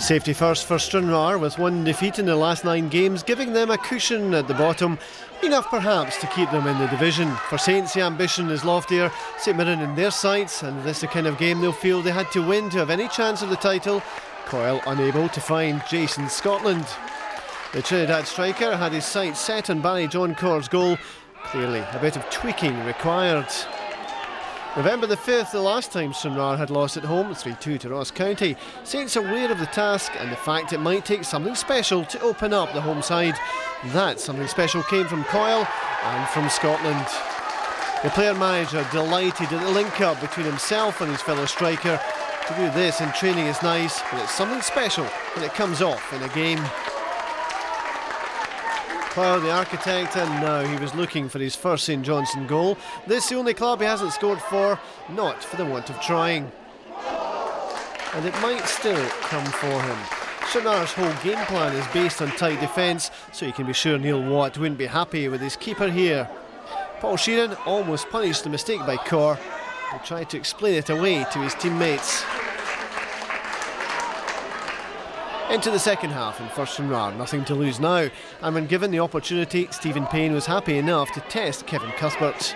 Safety first for Stranraer, with one defeat in the last 9 games, giving them a cushion at the bottom, enough perhaps to keep them in the division. For Saints, the ambition is loftier. St Mirren in their sights, and this is the kind of game they'll feel they had to win to have any chance of the title. Coyle unable to find Jason Scotland. The Trinidad striker had his sights set on Barry John Corr's goal. Clearly a bit of tweaking required. November the 5th, the last time Stranraer had lost at home, 3-2 to Ross County. Saints aware of the task and the fact it might take something special to open up the home side. That something special came from Coyle and from Scotland. The player-manager delighted at the link-up between himself and his fellow striker. To do this in training is nice, but it's something special when it comes off in a game. Coyle, the architect, and now he was looking for his first St Johnstone goal. This is the only club he hasn't scored for, not for the want of trying. And it might still come for him. Stranraer's whole game plan is based on tight defence, so you can be sure Neil Watt wouldn't be happy with his keeper here. Paul Sheeran almost punished the mistake by Corr. He tried to explain it away to his teammates. Into the second half and for Stranraer, nothing to lose now, and when given the opportunity, Stephen Payne was happy enough to test Kevin Cuthbert.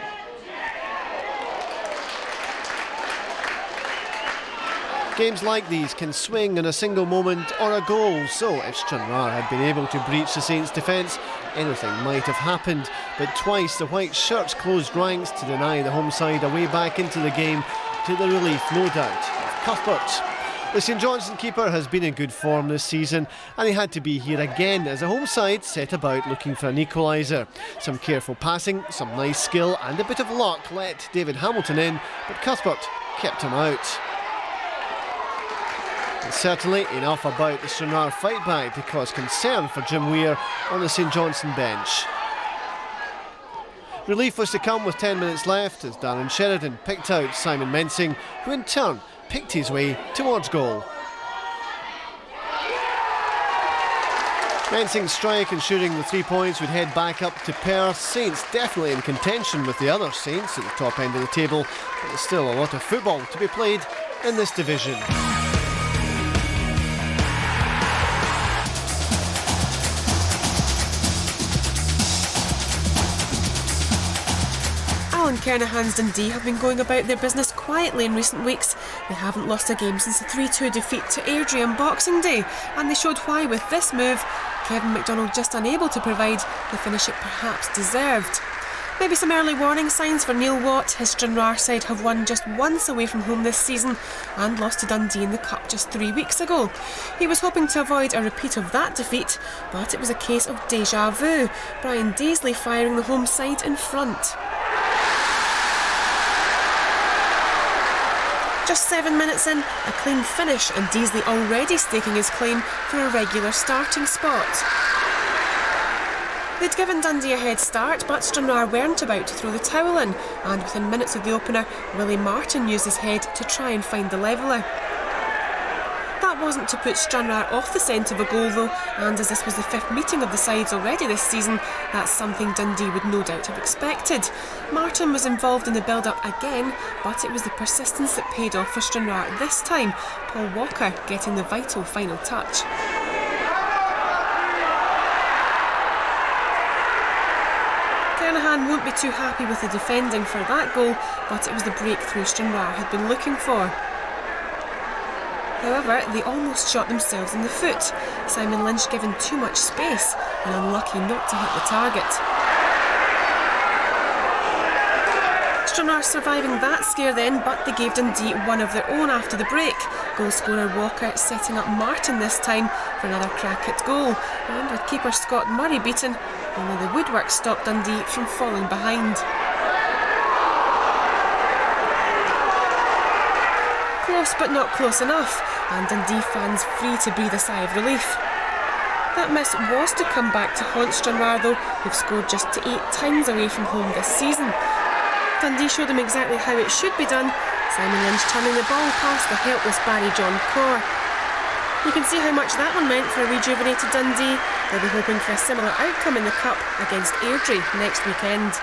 Games like these can swing in a single moment or a goal, so if Stranraer had been able to breach the Saints' defence, anything might have happened. But twice the white shirts closed ranks to deny the home side a way back into the game, to the relief, no doubt, of Cuthbert. The St Johnstone keeper has been in good form this season, and he had to be here again as the home side set about looking for an equaliser. Some careful passing, some nice skill and a bit of luck let David Hamilton in, but Cuthbert kept him out. And certainly enough about the Stranraer fight back to cause concern for Jim Weir on the St Johnstone bench. Relief was to come with 10 minutes left as Darren Sheridan picked out Simon Mensing, who in turn picked his way towards goal. Mensing's strike ensuring the 3 points would head back up to Perth. Saints definitely in contention with the other Saints at the top end of the table, but there's still a lot of football to be played in this division. Alan Kernahan's Dundee have been going about their business quietly in recent weeks. They haven't lost a game since the 3-2 defeat to Airdrie on Boxing Day, and they showed why with this move. Kevin McDonald just unable to provide the finish it perhaps deserved. Maybe some early warning signs for Neil Watt. His Stranraer side have won just once away from home this season and lost to Dundee in the Cup just 3 weeks ago. He was hoping to avoid a repeat of that defeat, but it was a case of déjà vu. Brian Daisley firing the home side in front. Just 7 minutes in, a clean finish, and Daisley already staking his claim for a regular starting spot. They'd given Dundee a head start, but Stranraer weren't about to throw the towel in, and within minutes of the opener, Willie Martin used his head to try and find the leveller. That wasn't to put Stranraer off the scent of a goal though, and as this was the 5th meeting of the sides already this season, that's something Dundee would no doubt have expected. Martin was involved in the build-up again, but it was the persistence that paid off for Stranraer this time, Paul Walker getting the vital final touch. Kernahan won't be too happy with the defending for that goal, but it was the breakthrough Stranraer had been looking for. However, they almost shot themselves in the foot. Simon Lynch given too much space and unlucky not to hit the target. Stranraer surviving that scare then, but they gave Dundee one of their own after the break. Goal scorer Walker setting up Martin this time for another crack at goal. And with keeper Scott Murray beaten, only the woodwork stopped Dundee from falling behind. Close but not close enough, and Dundee fans free to breathe a sigh of relief. That miss was to come back to haunt Stranraer though, who've scored just 8 times away from home this season. Dundee showed them exactly how it should be done, Simon Lynch turning the ball past the helpless Barry John Corr. You can see how much that one meant for a rejuvenated Dundee. They'll be hoping for a similar outcome in the Cup against Airdrie next weekend.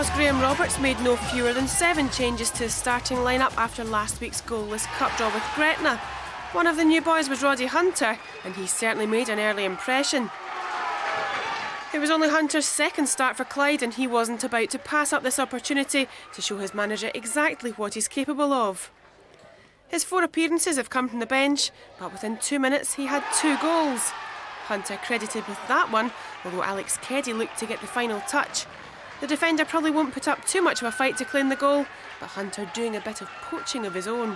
boss Graham Roberts made no fewer than 7 changes to his starting lineup after last week's goalless cup draw with Gretna. One of the new boys was Roddy Hunter, and he certainly made an early impression. It was only Hunter's second start for Clyde, and he wasn't about to pass up this opportunity to show his manager exactly what he's capable of. His 4 appearances have come from the bench, but within 2 minutes he had 2 goals. Hunter credited with that one, although Alex Keddy looked to get the final touch. The defender probably won't put up too much of a fight to claim the goal, but Hunter doing a bit of poaching of his own.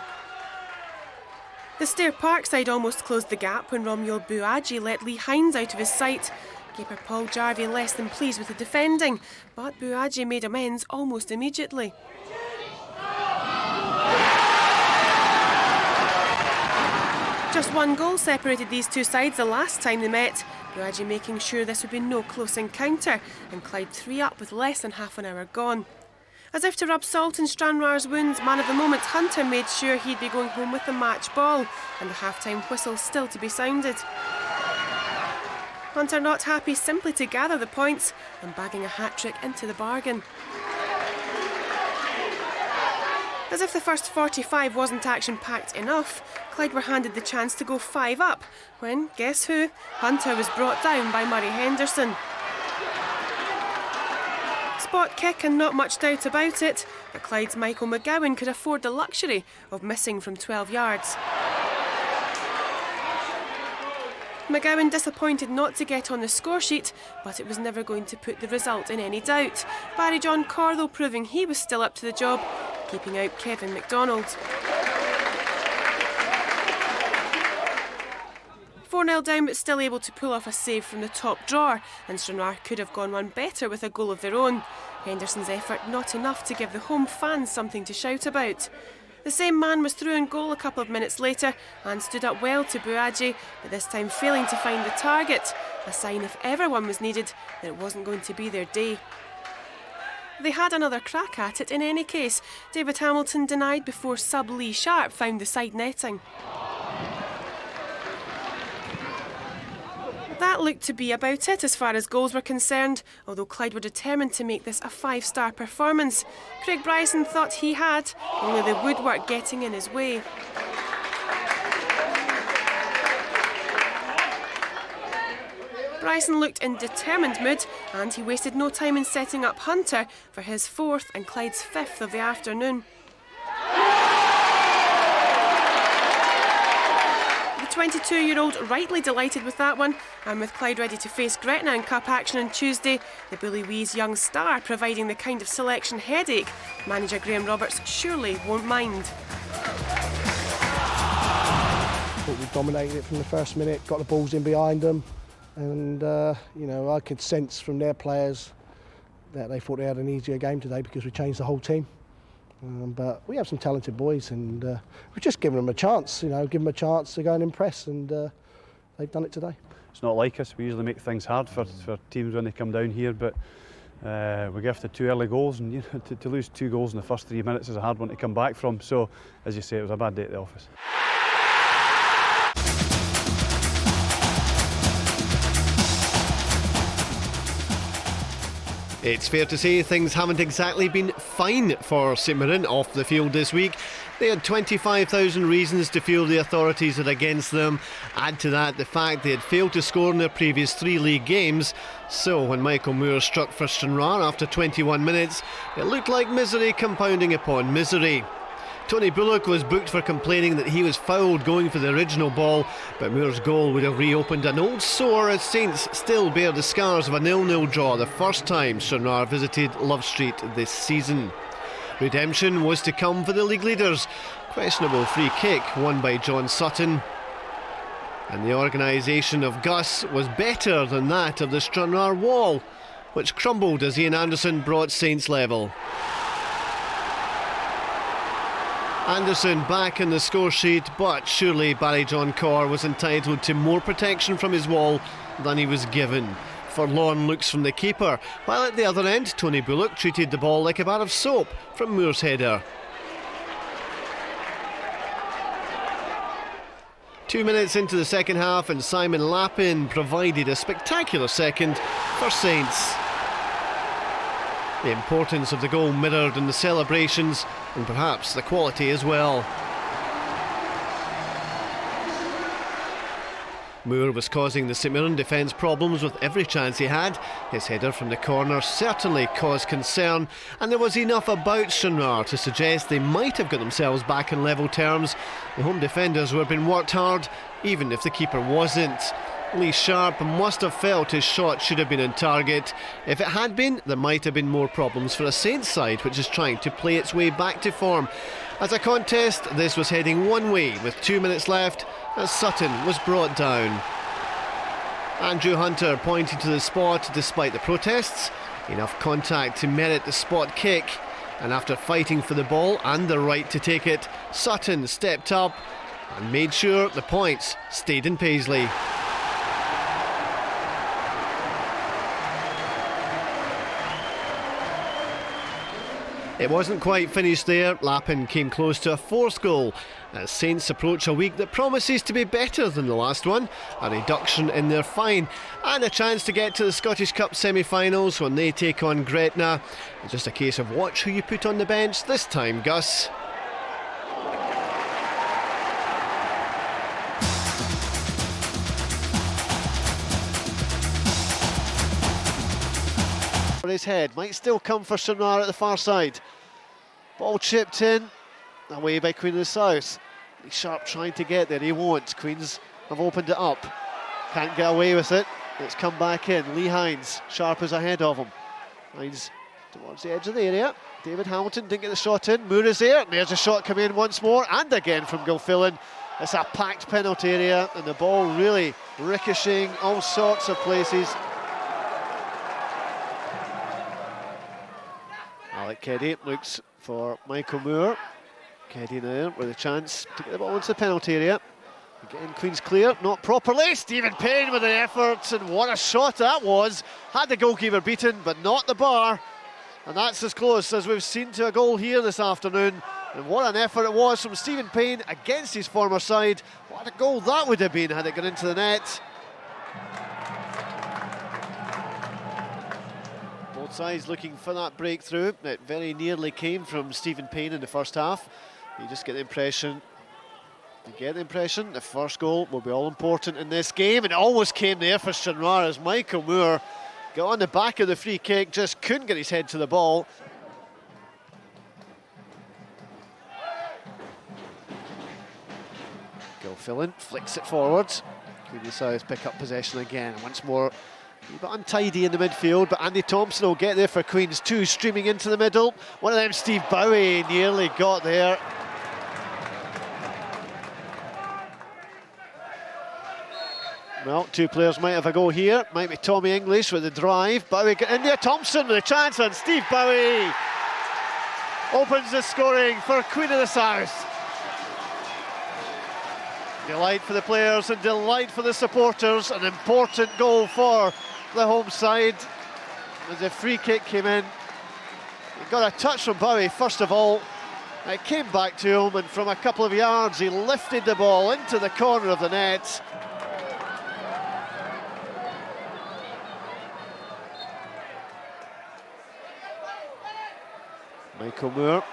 The Stair Park side almost closed the gap when Romuald Bouadji let Lee Hines out of his sight. Keeper Paul Jarvie less than pleased with the defending, but Bouadji made amends almost immediately. Just 1 goal separated these two sides the last time they met, Bouadji making sure this would be no close encounter, and Clyde 3 up with less than half an hour gone. As if to rub salt in Stranraer's wounds, man of the moment Hunter made sure he'd be going home with the match ball, and the half-time whistle still to be sounded. Hunter not happy simply to gather the points, and bagging a hat-trick into the bargain. As if the first 45 wasn't action-packed enough, Clyde were handed the chance to go 5 up, when, guess who? Hunter was brought down by Murray Henderson. Spot kick and not much doubt about it, but Clyde's Michael McGowan could afford the luxury of missing from 12 yards. McGowan disappointed not to get on the score sheet, but it was never going to put the result in any doubt. Barry John Corr, though, proving he was still up to the job, keeping out Kevin McDonald. 4-0 down, but still able to pull off a save from the top drawer, and Stranraer could have gone one better with a goal of their own. Henderson's effort not enough to give the home fans something to shout about. The same man was through in goal a couple of minutes later and stood up well to Bouadji, but this time failing to find the target, a sign if ever one was needed that it wasn't going to be their day. They had another crack at it in any case. David Hamilton denied before sub Lee Sharp found the side netting. That looked to be about it as far as goals were concerned, although Clyde were determined to make this a 5-star performance. Craig Bryson thought he had, only the woodwork getting in his way. Bryson looked in determined mood, and he wasted no time in setting up Hunter for his 4th and Clyde's 5th of the afternoon. The 22-year-old rightly delighted with that one, and with Clyde ready to face Gretna in cup action on Tuesday, the Bully Wee's young star providing the kind of selection headache manager Graham Roberts surely won't mind. I thought we dominated it from the first minute, got the balls in behind them, and I could sense from their players that they thought they had an easier game today because we changed the whole team. But we have some talented boys, and we've just given them a chance, give them a chance to go and impress, and they've done it today. It's not like us. We usually make things hard for teams when they come down here, but we gifted 2 early goals, and to lose 2 goals in the first 3 minutes is a hard one to come back from. So, as you say, it was a bad day at the office. It's fair to say things haven't exactly been fine for St Mirren off the field this week. They had 25,000 reasons to feel the authorities are against them. Add to that the fact they had failed to score in their previous 3 league games. So when Michael Moore struck for Stranraer after 21 minutes, it looked like misery compounding upon misery. Tony Bullock was booked for complaining that he was fouled going for the original ball, but Moore's goal would have reopened an old sore as Saints still bear the scars of a 0-0 draw the first time Stranraer visited Love Street this season. Redemption was to come for the league leaders. Questionable free kick won by John Sutton. And the organisation of Gus was better than that of the Stranraer wall, which crumbled as Ian Anderson brought Saints level. Anderson back in the score sheet, but surely Barry John Corr was entitled to more protection from his wall than he was given. Forlorn looks from the keeper, while at the other end Tony Bullock treated the ball like a bar of soap from Moore's header. 2 minutes into the second half and Simon Lappin provided a spectacular second for Saints. The importance of the goal mirrored in the celebrations and perhaps the quality as well. Moore was causing the St Mirren defence problems with every chance he had. His header from the corner certainly caused concern, and there was enough about Stranraer to suggest they might have got themselves back in level terms. The home defenders were being worked hard, even if the keeper wasn't. Lee Sharp must have felt his shot should have been on target. If it had been, there might have been more problems for a Saints side which is trying to play its way back to form. As a contest, this was heading one way with 2 minutes left as Sutton was brought down. Andrew Hunter pointing to the spot despite the protests. Enough contact to merit the spot kick, and after fighting for the ball and the right to take it, Sutton stepped up and made sure the points stayed in Paisley. It wasn't quite finished there. Lappin came close to a fourth goal as Saints approach a week that promises to be better than the last one. A reduction in their fine and a chance to get to the Scottish Cup semi-finals when they take on Gretna. It's just a case of watch who you put on the bench this time, Gus. His head might still come for Stranraer at the far side. Ball chipped in, away by Queen of the South. Sharp trying to get there, he won't. Queens have opened it up, can't get away with it. It's come back in. Lee Hines, Sharp is ahead of him. Hines towards the edge of the area. David Hamilton didn't get the shot in. Moore is there, and there's a shot coming in once more, and again from Gilfillan. It's a packed penalty area, and the ball really ricocheting all sorts of places. Alec Keddy looks for Michael Moore. Keddy now with a chance to get the ball into the penalty area. Again, Queen's clear, not properly. Stephen Payne with an effort, and what a shot that was. Had the goalkeeper beaten, but not the bar. And that's as close as we've seen to a goal here this afternoon. And what an effort it was from Stephen Payne against his former side. What a goal that would have been had it gone into the net. Both sides looking for that breakthrough. It very nearly came from Stephen Payne in the first half. You just get the impression, the first goal will be all important in this game, and it almost came there for Stranraer as Michael Moore got on the back of the free kick, just couldn't get his head to the ball. Gilfillan flicks it forward. Queen of the South pick up possession again, once more. But untidy in the midfield, but Andy Thompson will get there for Queens. Two streaming into the middle. One of them, Steve Bowie, nearly got there. Well, two players might have a go here. Might be Tommy English with the drive. Bowie get in there. Thompson with a chance, and Steve Bowie opens the scoring for Queen of the South. Delight for the players and delight for the supporters. An important goal for the home side as the free kick came in. He got a touch from Bowie first of all. It came back to him, and from a couple of yards he lifted the ball into the corner of the net. Michael Moore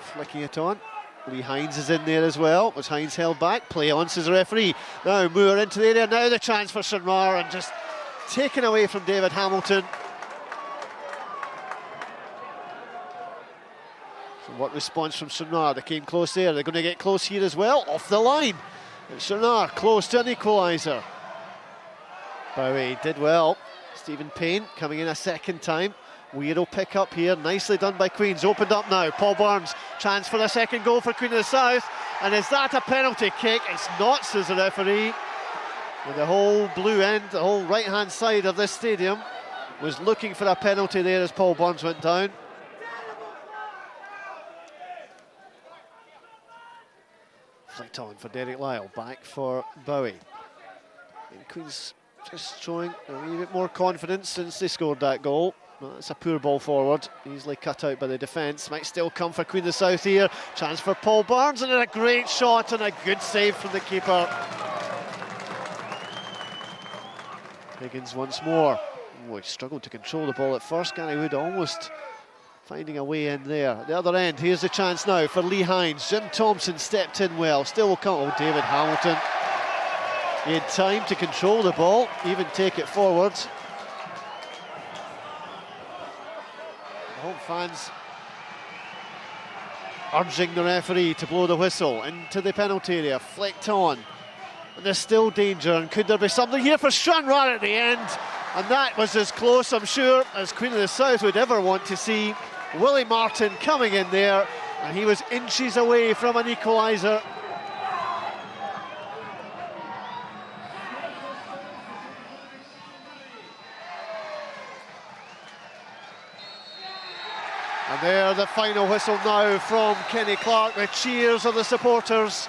flicking it on. Lee Hines is in there as well. Was Hines held back? Play on, says the referee. Now Moore into the area. Now the chance for Stranraer, and just taken away from David Hamilton. So what response from Stranraer? They came close there. They're going to get close here as well. Off the line. And Stranraer close to an equaliser. Bowie did well. Stephen Payne coming in a second time. Weirdo pick up here, nicely done by Queens. Opened up now, Paul Burns, chance for the second goal for Queen of the South. And is that a penalty kick? It's not, says the referee. And the whole blue end, the whole right hand side of this stadium was looking for a penalty there as Paul Burns went down. Flicked on for Derek Lyle, back for Bowie. And Queens just showing a wee bit more confidence since they scored that goal. Well, it's a poor ball forward, easily cut out by the defence. Might still come for Queen of the South here. Chance for Paul Burns, and a great shot and a good save from the keeper. Higgins once more. Oh, he struggled to control the ball at first. Gary Wood almost finding a way in there. At the other end, here's the chance now for Lee Hines. Jim Thompson stepped in well. Still will come. Oh, David Hamilton. He had time to control the ball, even take it forward. The home fans urging the referee to blow the whistle into the penalty area. Flicked on. And there's still danger. And could there be something here for Stranraer at the end? And that was as close, I'm sure, as Queen of the South would ever want to see. Willie Martin coming in there, and he was inches away from an equaliser. And there, the final whistle now from Kenny Clark. The cheers of the supporters.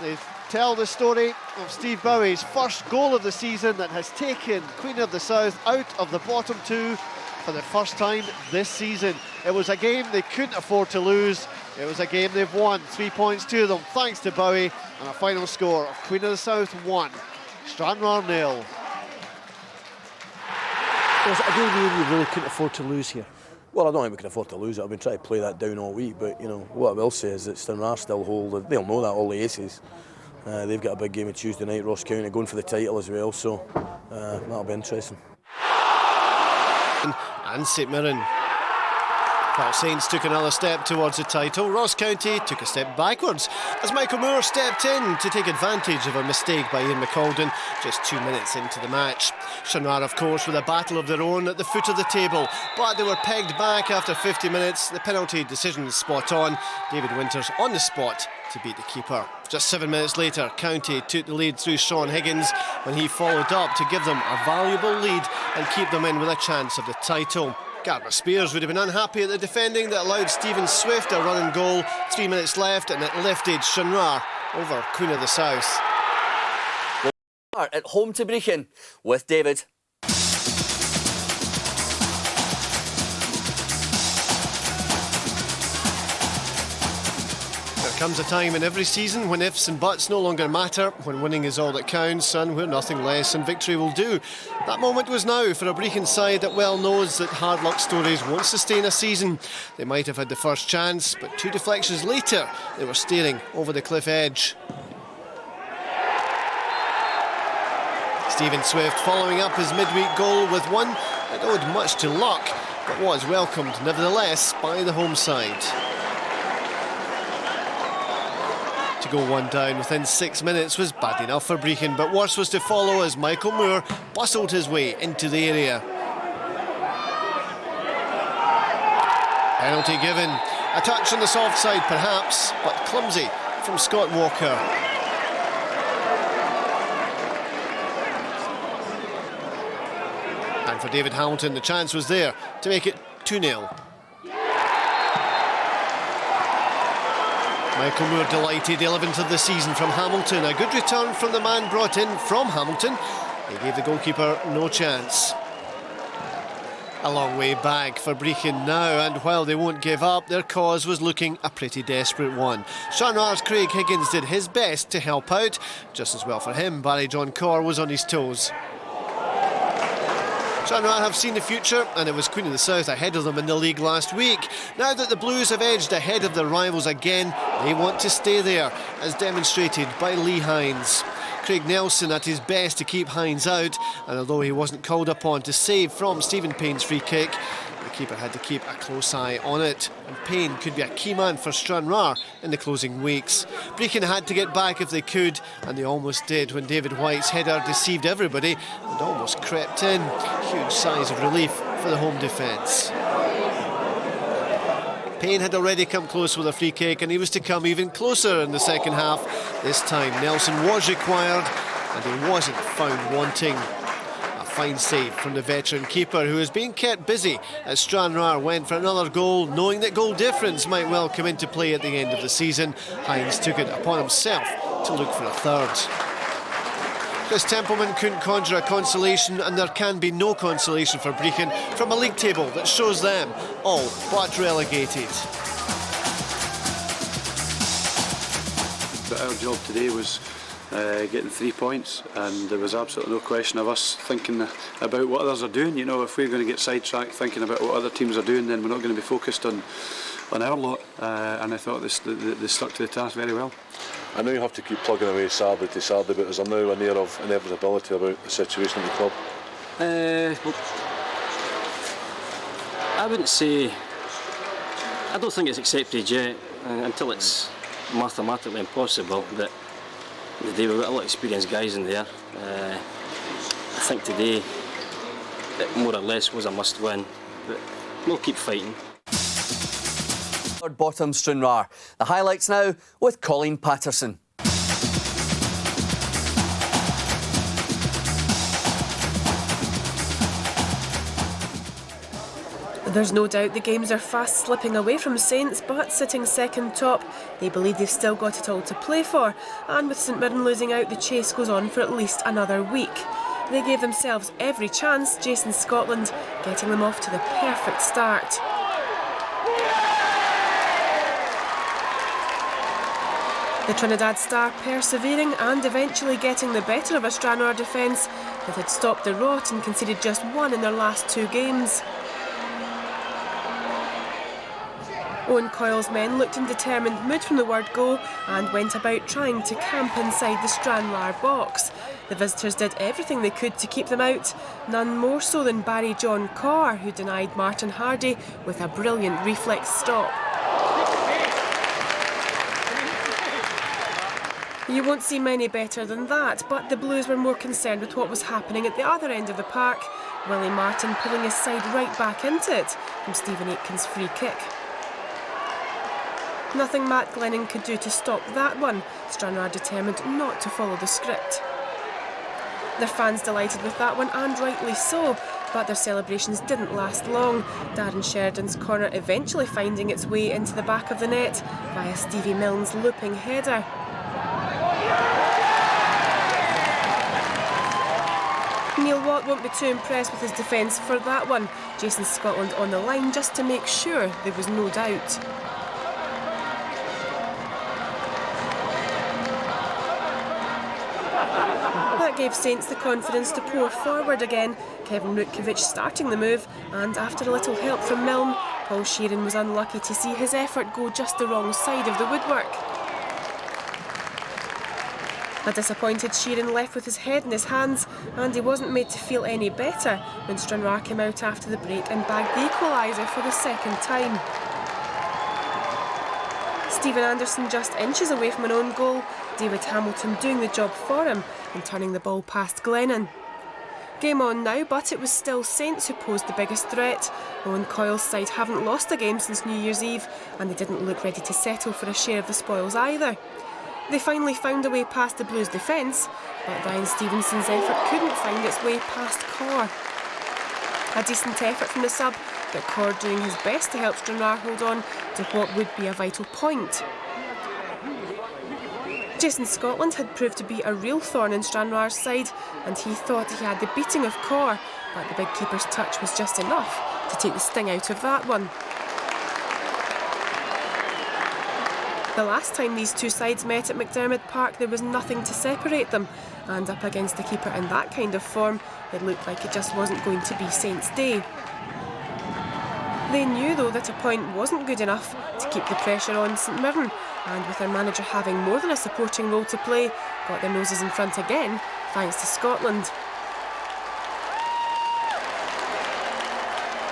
They tell the story of Steve Bowie's first goal of the season that has taken Queen of the South out of the bottom two for the first time this season. It was a game they couldn't afford to lose. It was a game they've won. 3 points to them thanks to Bowie, and a final score of Queen of the South 1, Stranraer 0. It was a game we really couldn't afford to lose here. Well, I don't think we can afford to lose it. I've been trying to play that down all week, but you know what I will say is that Stranraer still hold. They'll know that, all the aces. They've got a big game on Tuesday night, Ross County going for the title as well, so that'll be interesting. And St Mirren. While Saints took another step towards the title, Ross County took a step backwards as Michael Moore stepped in to take advantage of a mistake by Ian McAlden just 2 minutes into the match. Stranraer, of course, with a battle of their own at the foot of the table, but they were pegged back after 50 minutes. The penalty decision is spot on. David Winters on the spot to beat the keeper. Just 7 minutes later, County took the lead through Sean Higgins when he followed up to give them a valuable lead and keep them in with a chance of the title. Gardner Spears would have been unhappy at the defending that allowed Stephen Swift a running goal. 3 minutes left and it lifted Stranraer over Queen of the South. At home to Brechin with David. There comes a time in every season when ifs and buts no longer matter, when winning is all that counts and where nothing less than victory will do. That moment was now for a Brechin side that well knows that hard luck stories won't sustain a season. They might have had the first chance, but 2 deflections later they were staring over the cliff edge. Stephen Swift following up his midweek goal with one that owed much to luck, but was welcomed nevertheless by the home side. To go one down within 6 minutes was bad enough for Brechin, but worse was to follow as Michael Moore bustled his way into the area. Penalty given. A touch on the soft side perhaps, but clumsy from Scott Walker. And for David Hamilton, the chance was there to make it 2-0. Michael Moore delighted, 11th of the season from Hamilton. A good return from the man brought in from Hamilton. He gave the goalkeeper no chance. A long way back for Brechin now, and while they won't give up, their cause was looking a pretty desperate one. Stranraer's Craig Higgins did his best to help out. Just as well for him, Barry John Corr was on his toes. Stranraer have seen the future, and it was Queen of the South ahead of them in the league last week. Now that the Blues have edged ahead of their rivals again, they want to stay there, as demonstrated by Lee Hines. Craig Nelson at his best to keep Hines out, and although he wasn't called upon to save from Stephen Payne's free kick, the keeper had to keep a close eye on it, and Payne could be a key man for Stranraer in the closing weeks. Brechin had to get back if they could, and they almost did when David White's header deceived everybody and almost crept in. Huge sighs of relief for the home defence. Payne had already come close with a free kick, and he was to come even closer in the second half. This time Nelson was required, and he wasn't found wanting. A fine save from the veteran keeper, who is being kept busy as Stranraer went for another goal, knowing that goal difference might well come into play at the end of the season. Hines took it upon himself to look for a third. Chris Templeman couldn't conjure a consolation, and there can be no consolation for Brechin from a league table that shows them all but relegated. But our job today was getting 3 points, and there was absolutely no question of us thinking about what others are doing. You know, if we're going to get sidetracked thinking about what other teams are doing, then we're not going to be focused on our lot, and I thought they stuck to the task very well. I know you have to keep plugging away Saturday to Saturday, but is there now an air of inevitability about the situation at the club? Well, I wouldn't say. I don't think it's accepted yet until it's mathematically impossible. That today we've got a lot of experienced guys in there. I think today it more or less was a must-win, but we'll keep fighting. Third bottom Stranraer. The highlights now with Colleen Patterson. There's no doubt the games are fast slipping away from Saints, but sitting second top, they believe they've still got it all to play for, and with St Mirren losing out, the chase goes on for at least another week. They gave themselves every chance, Jason Scotland getting them off to the perfect start. The Trinidad star persevering and eventually getting the better of a Stranraer defence that had stopped the rot and conceded just one in their last 2 games. Owen Coyle's men looked in determined mood from the word go and went about trying to camp inside the Stranraer box. The visitors did everything they could to keep them out, none more so than Barry John Carr, who denied Martin Hardy with a brilliant reflex stop. You won't see many better than that, but the Blues were more concerned with what was happening at the other end of the park. Willie Martin pulling his side right back into it from Stephen Aitken's free kick. Nothing Matt Glennon could do to stop that one, Stranraer determined not to follow the script. Their fans delighted with that one, and rightly so, but their celebrations didn't last long, Darren Sheridan's corner eventually finding its way into the back of the net via Stevie Milne's looping header. Neil Watt won't be too impressed with his defence for that one, Jason Scotland on the line just to make sure there was no doubt. That gave Saints the confidence to pour forward again, Kevin Rutkiewicz starting the move, and after a little help from Milne, Paul Sheeran was unlucky to see his effort go just the wrong side of the woodwork. A disappointed Sheeran left with his head in his hands, and he wasn't made to feel any better when Stranraer came out after the break and bagged the equaliser for the second time. Stephen Anderson just inches away from an own goal, David Hamilton doing the job for him and turning the ball past Glennon. Game on now, but it was still Saints who posed the biggest threat. Owen Coyle's side haven't lost a game since New Year's Eve, and they didn't look ready to settle for a share of the spoils either. They finally found a way past the Blues' defence, but Ryan Stevenson's effort couldn't find its way past Corr. A decent effort from the sub, but Corr doing his best to help Stranraer hold on to what would be a vital point. Jason Scotland had proved to be a real thorn in Stranraer's side, and he thought he had the beating of Corr, but the big keeper's touch was just enough to take the sting out of that one. The last time these two sides met at McDermott Park, there was nothing to separate them, and up against the keeper in that kind of form, it looked like it just wasn't going to be Saints' day. They knew though that a point wasn't good enough to keep the pressure on St Mirren, and with their manager having more than a supporting role to play, got their noses in front again thanks to Scotland.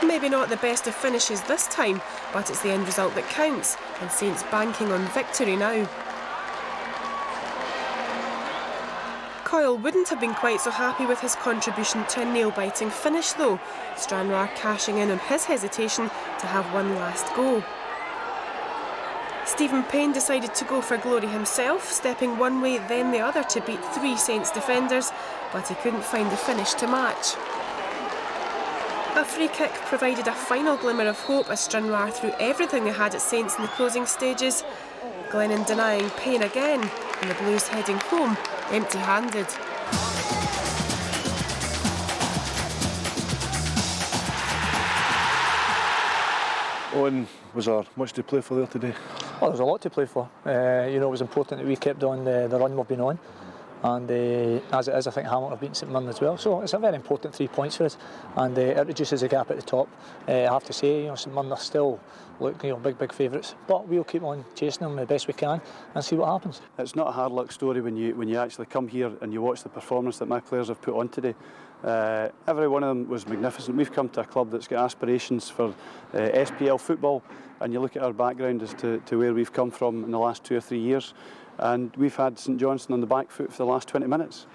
Maybe not the best of finishes this time, but it's the end result that counts, and Saints banking on victory now. Coyle wouldn't have been quite so happy with his contribution to a nail-biting finish though, Stranraer cashing in on his hesitation to have one last go. Stephen Payne decided to go for glory himself, stepping one way then the other to beat 3 Saints defenders, but he couldn't find the finish to match. A free kick provided a final glimmer of hope as Stranraer threw everything they had at Saints in the closing stages. Glennon denying Payne again, and the Blues heading home empty-handed. Owen, was there much to play for there today? Well, there's a lot to play for. It was important that we kept on the run we've been on. and as it is, I think Hamilton have beaten St Mirren as well, so it's a very important 3 points for us, and it reduces the gap at the top. I have to say, St Mirren are still big favourites, but we'll keep on chasing them the best we can and see what happens. It's not a hard luck story when you actually come here and you watch the performance that my players have put on today. Every one of them was magnificent. We've come to a club that's got aspirations for SPL football, and you look at our background as to where we've come from in the last 2 or 3 years, and we've had St Johnstone on the back foot for the last 20 minutes.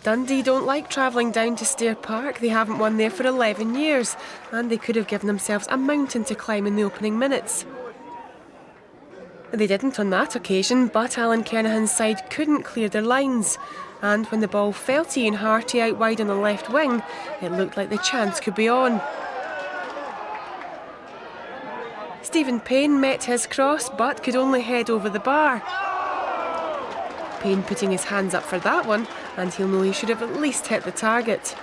Dundee don't like travelling down to Stair Park. They haven't won there for 11 years, and they could have given themselves a mountain to climb in the opening minutes. They didn't on that occasion, but Alan Kernahan's side couldn't clear their lines. And when the ball fell to Ian Harty out wide on the left wing, it looked like the chance could be on. Stephen Payne met his cross, but could only head over the bar. Payne putting his hands up for that one, and he'll know he should have at least hit the target.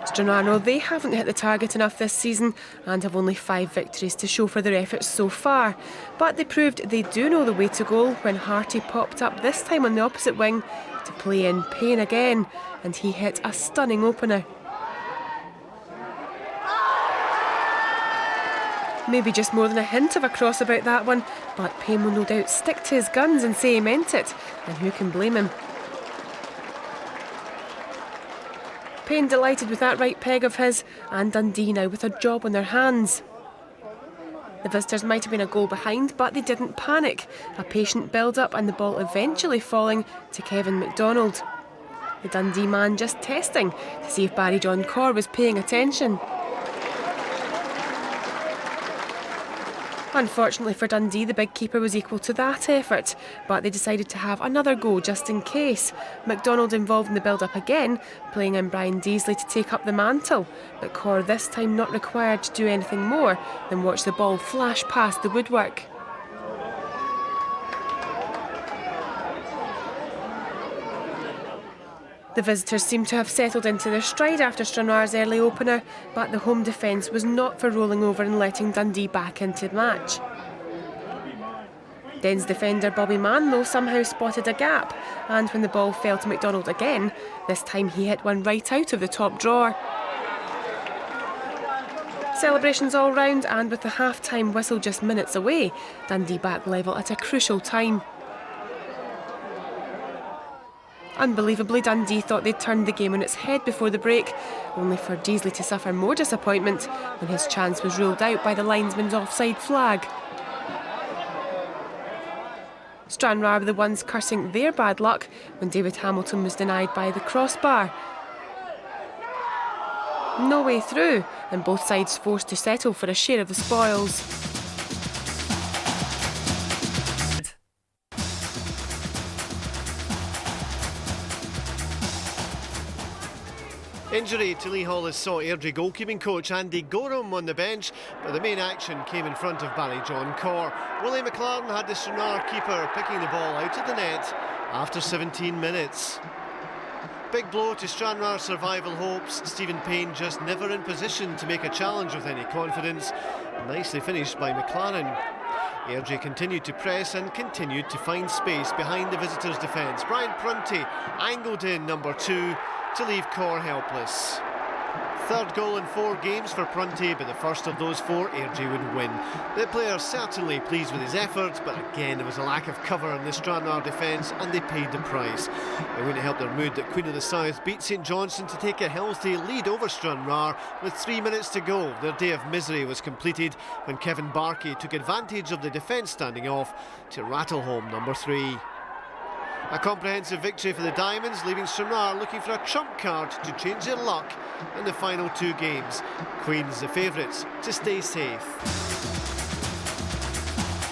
Stranraer know they haven't hit the target enough this season and have only 5 victories to show for their efforts so far. But they proved they do know the way to goal when Harty popped up this time on the opposite wing to play in Payne again, and he hit a stunning opener. Maybe just more than a hint of a cross about that one, but Payne will no doubt stick to his guns and say he meant it, and who can blame him? Payne delighted with that right peg of his, and Dundee now with a job on their hands. The visitors might have been a goal behind, but they didn't panic. A patient build-up and the ball eventually falling to Kevin MacDonald. The Dundee man just testing to see if Barry John Corr was paying attention. Unfortunately for Dundee, the big keeper was equal to that effort, but they decided to have another go just in case. MacDonald involved in the build-up again, playing in Brian Deasley to take up the mantle, but Corr this time not required to do anything more than watch the ball flash past the woodwork. The visitors seem to have settled into their stride after Stranraer's early opener, but the home defence was not for rolling over and letting Dundee back into the match. Dens defender Bobby Mann, though, somehow spotted a gap, and when the ball fell to MacDonald again, this time he hit one right out of the top drawer. Celebrations all round, and with the half-time whistle just minutes away, Dundee back level at a crucial time. Unbelievably, Dundee thought they'd turned the game on its head before the break, only for Deasley to suffer more disappointment when his chance was ruled out by the linesman's offside flag. Stranraer were the ones cursing their bad luck when David Hamilton was denied by the crossbar. No way through, and both sides forced to settle for a share of the spoils. Injury to Lee Hollis saw Airdrie goalkeeping coach Andy Gorham on the bench, but the main action came in front of Barry John Corr. Willie McLaren had the Stranraer keeper picking the ball out of the net after 17 minutes. Big blow to Stranraer's survival hopes. Stephen Payne just never in position to make a challenge with any confidence. Nicely finished by McLaren. Airdrie continued to press and continued to find space behind the visitors' defence. Brian Prunty angled in number 2 to leave Corr helpless. Third goal in 4 games for Prunty, but the first of those 4 Airdrie would win. The player certainly pleased with his efforts, but again there was a lack of cover in the Stranraer defence and they paid the price. It wouldn't help their mood that Queen of the South beat St Johnstone to take a healthy lead over Stranraer with 3 minutes to go. Their day of misery was completed when Kevin Barkey took advantage of the defence standing off to rattle home number 3. A comprehensive victory for the Diamonds, leaving Stranraer looking for a trump card to change their luck in the final 2 games. Queen's the favourites to stay safe.